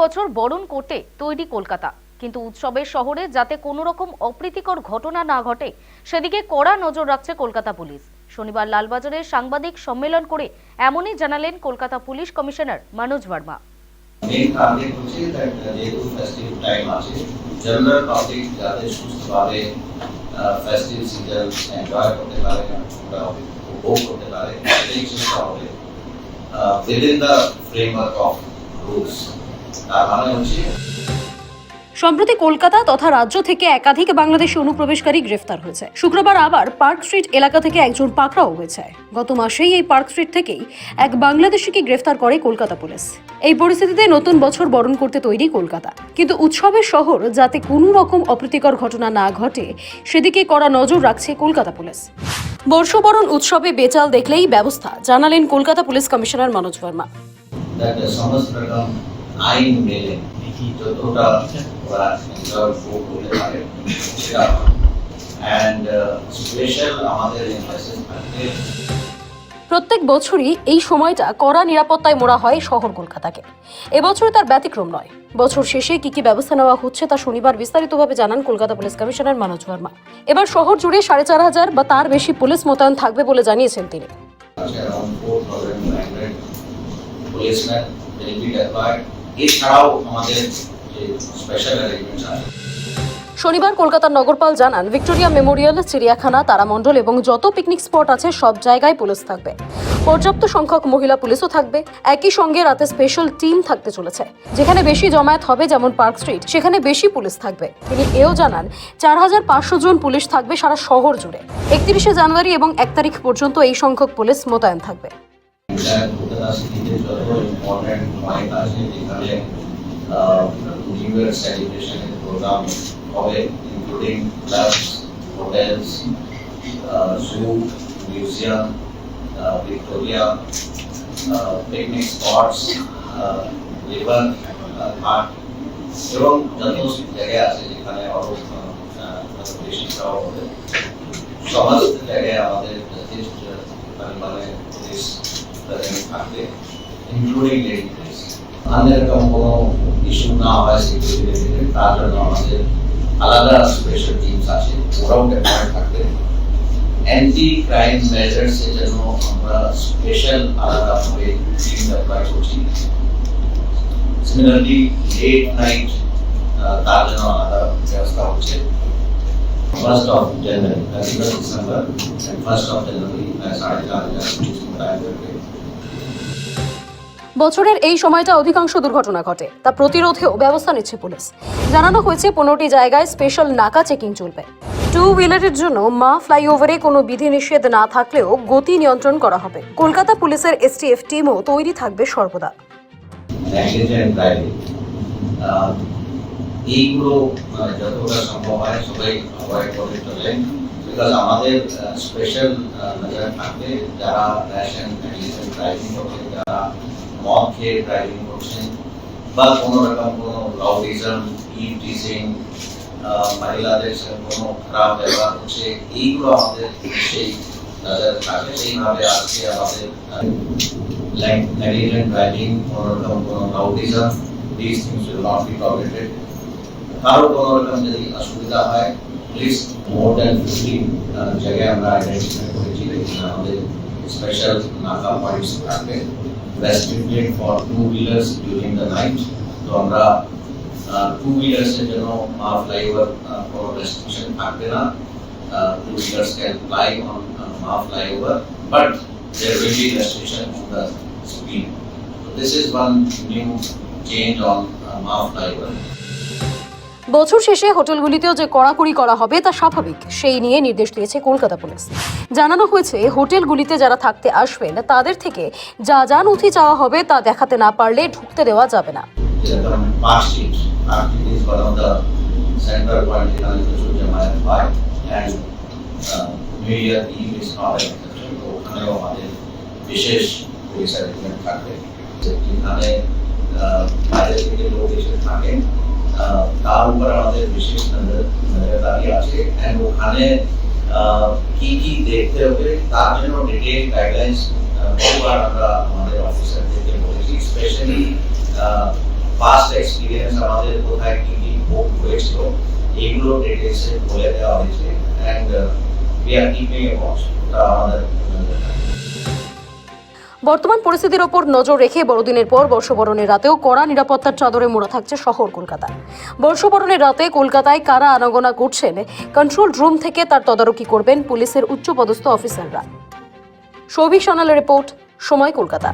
বছর বরণ করতে তৈরি কলকাতা, কিন্তু উৎসবের শহরে যাতে কোনো রকম অপ্রীতিকর ঘটনা না ঘটে সেদিকে কড়া নজর রাখছে কলকাতা পুলিশ। শনিবার লালবাজারে সাংবাদিক সম্মেলন করে এমনই জানালেন Kolkata police commissioner Manoj Verma. Main target হচ্ছে যেহেতু ফেস্টিভ টাইম আছে, জেনারেল পাবলিক যাতে সুস্থভাবে ফেস্টিভ সিজন এনজয় করতে পারে, উপভোগ করতে পারে, সেই চেষ্টা হবে within the framework of rules। তার মানে হচ্ছে সম্প্রতি কলকাতা তথা রাজ্য থেকে একাধিক বাংলাদেশি অনুপ্রবেশকারী গ্রেফতার হয়েছে। শুক্রবার আবার পার্ক স্ট্রিট এলাকা থেকে একজন পাকড়াও হয়েছে। গত মাসেই এই পার্ক স্ট্রিট থেকেই এক বাংলাদেশিকে গ্রেফতার করে কলকাতা পুলিশ। এই পরিস্থিতিতে নতুন বছর বরণ করতে তৈরি কলকাতা, কিন্তু উৎসবের শহর যাতে কোনো রকম অপ্রীতিকর ঘটনা না ঘটে সেদিকে কড়া নজর রাখছে কলকাতা পুলিশ। বর্ষবরণ উৎসবে বেচাল দেখলেই ব্যবস্থা, জানালেন কলকাতা পুলিশ কমিশনার মনোজ ভার্মা। সমস্ত রকম আইন মেনে যতটা ওরা এনজয় করতে পারে সেটা, অ্যান্ড স্পেশাল আমাদের এমফাসিস থাকবে। প্রত্যেক বছরই এই সময়টা কড়া নিরাপত্তায় মোড়া হয় শহর কলকাতাকে। এবছর তার ব্যতিক্রম নয়। বছর শেষে কি ব্যবস্থা নেওয়া হচ্ছে তা শনিবার বিস্তারিতভাবে জানান কলকাতা পুলিশ কমিশনার মনোজ ভার্মা। এবার শহর জুড়ে 4,500 বা তার বেশি পুলিশ মোতায়েন থাকবে বলে জানিয়েছেন তিনি। এছাড়াও আমাদের যে স্পেশাল অ্যারেঞ্জমেন্টস আছে। শনিবার কলকাতার নগরপাল জানান, ভিক্টোরিয়া মেমোরিয়াল, চিড়িয়াখানা, তারামণ্ডল এবং যত পিকনিক স্পট আছে সব জায়গায় পুলিশ থাকবে। পর্যাপ্ত সংখ্যক মহিলা পুলিশও থাকবে। একই সঙ্গে রাতে স্পেশাল টিম থাকতে চলেছে। যেখানে বেশি জমায়েত হবে, যেমন পার্ক স্ট্রিট, সেখানে বেশি পুলিশ থাকবে। তিনি এও জানান 4,500 জন পুলিশ থাকবে সারা শহর জুড়ে। 31শে জানুয়ারি এবং 1 তারিখ পর্যন্ত এই সংখ্যক পুলিশ মোতায়েন থাকবে। কলকাতা সিটিতে যত ইম্পর্টেন্ট পয়েন্ট আছে যেখানে নিউ ইয়ার সেলিব্রেশনের প্রোগ্রাম হবে, including clubs, hotels, zoo, museum, Victoria, picnic spots, river ঘাট এবং যত জায়গা আছে যেখানে আরো বেশি খাওয়া হবে, সমস্ত জায়গায় আমাদের পরিমাণে পুলিশ থাকবে, ইনক্লুডিং লেডিস। এরকম কোনো ইস্যু না হয় সিকিউরিটি রিলেটেড, তার জন্য আমাদের আলাদা স্পেশাল টিমস আছে, ওরাও ডেপ্লয়েড থাকবে। অ্যান্টি ক্রাইম মেজার্স এর জন্য আমরা স্পেশাল আলাদাভাবে টিম ডেপ্লয় করছি। সিমিলারলি লেট নাইট তার জন্য আলাদা ব্যবস্থা হচ্ছে। 1st of January, 31st December and 1st of January, 4,500 police মোতায়েন করবে। বছরের এই সময়টা অধিকাংশ দুর্ঘটনা ঘটে, তা প্রতিরোধেও ব্যবস্থা নিচ্ছে পুলিশ। জানানো হয়েছে 15টি জায়গায় স্পেশাল নাকা চেকিং চলবে। 2 হুইলারের জন্য মা ফ্লাইওভারে কোনো বিধিনিষেধ না থাকলেও গতি নিয়ন্ত্রণ করা হবে। কলকাতা পুলিশের এসটিএফ টিমও তৈরি থাকবে সর্বদা। এইগুলো যতটা সম্ভব হয় সবাই অ্যাভয়েড করে চলেন, বিকজ আমাদের স্পেশাল নজর থাকবে যারা র্যাশ অ্যান্ড ড্রাইভিং করছেন, যারা মদ খেয়ে ড্রাইভিং করছেন বা কোনো রকম কোনো লাউডিজম, টিজিং, মহিলাদের সাথে কোনো খারাপ ব্যবহার হচ্ছে, এইগুলো আমাদের সেই নজর থাকবে। সেইভাবে আজকে আমাদের নেগলিজেন্ট ড্রাইভিং, কোনো রকম কোনো লাউডিজম, these things will not be tolerated। কারো কোনো রকম যদি অসুবিধা হয়, প্লিজ মোর দ্যান 15 জায়গায় আমরা আইডেন্টিফাই করেছি যেখানে আমাদের স্পেশাল নাকা পয়েন্টস থাকবে। Restricted for 2 wheelers during the night. তো আমরা 2 হুইলার্স এর জন্য মা ফ্লাইওভার কোনো রেস্ট্রিকশন থাকবে না। 2 হুইলার্স ক্যান ফ্লাই অন মা flyover, but there will be restriction on the speed. So this is one new change on মা ফ্লাইওভার। বছর শেষে হোটেলগুলিতেও যে কড়াকড়ি করা হবে তা স্বাভাবিক, সেই নিয়ে নির্দেশ দিয়েছে কলকাতা পুলিশ। জানানো হয়েছে হোটেলগুলিতে যারা থাকতে আসবেন তাদের থেকে যা যা নথি চাওয়া হবে তা দেখাতে না পারলে ঢুকতে দেওয়া যাবে না। বিশেষ পুলিশ অ্যারেঞ্জমেন্ট থাকবে, যেখানে বাইরে থেকে লোক এসে থাকেন তার উপর আমাদের বিশেষ নজরদারি আছে। ওখানে কি কি দেখতে হবে তার জন্য ডিটেইল গাইডলাইন্স বহুবার আমরা আমাদের অফিসারদেরকে বলেছি। স্পেশালি পাস্ট এক্সপিরিয়েন্স আমাদের কোথায় কি কি ভোগ হয়েছিল এগুলো ডিটেলসে বলে দেওয়া হয়েছে and we are keeping A watch আমাদের বর্তমান পরিস্থিতির ওপর নজর রেখে বড়দিনের পর বর্ষবরণের রাতেও কড়া নিরাপত্তার চাদরে মোড়া থাকছে শহর কলকাতা। বর্ষবরণের রাতে কলকাতায় কারা আনাগোনা করছেন, কন্ট্রোল রুম থেকে তার তদারকি করবেন পুলিশের উচ্চপদস্থ অফিসাররা। সৌভিক সানালের রিপোর্ট, সময় কলকাতা।